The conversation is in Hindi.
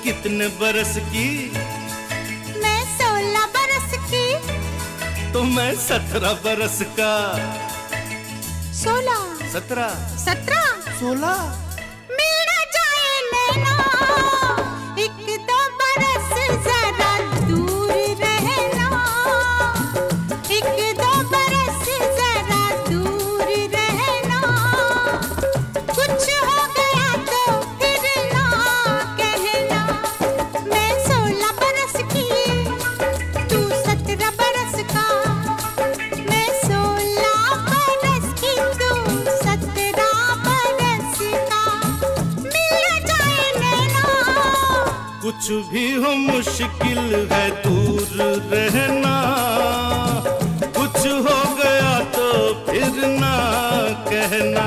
कितने बरस की? मैं 16 बरस की। तो मैं 17 बरस का। 16 17 17 16 मिल जाए नैना, एक दो बरस जरा दूर रहना, एक दो बरस जरा दूर रहना, कुछ हो गया तो फिर ना कहना। मैं 16 बरस की, तू 17 बरस का। मैं 16 बरस की, तू 17 बरस का। मिल जाए नैना, कुछ भी हो मुश्किल है दूर रहना, कुछ हो गया तो फिर ना कहना।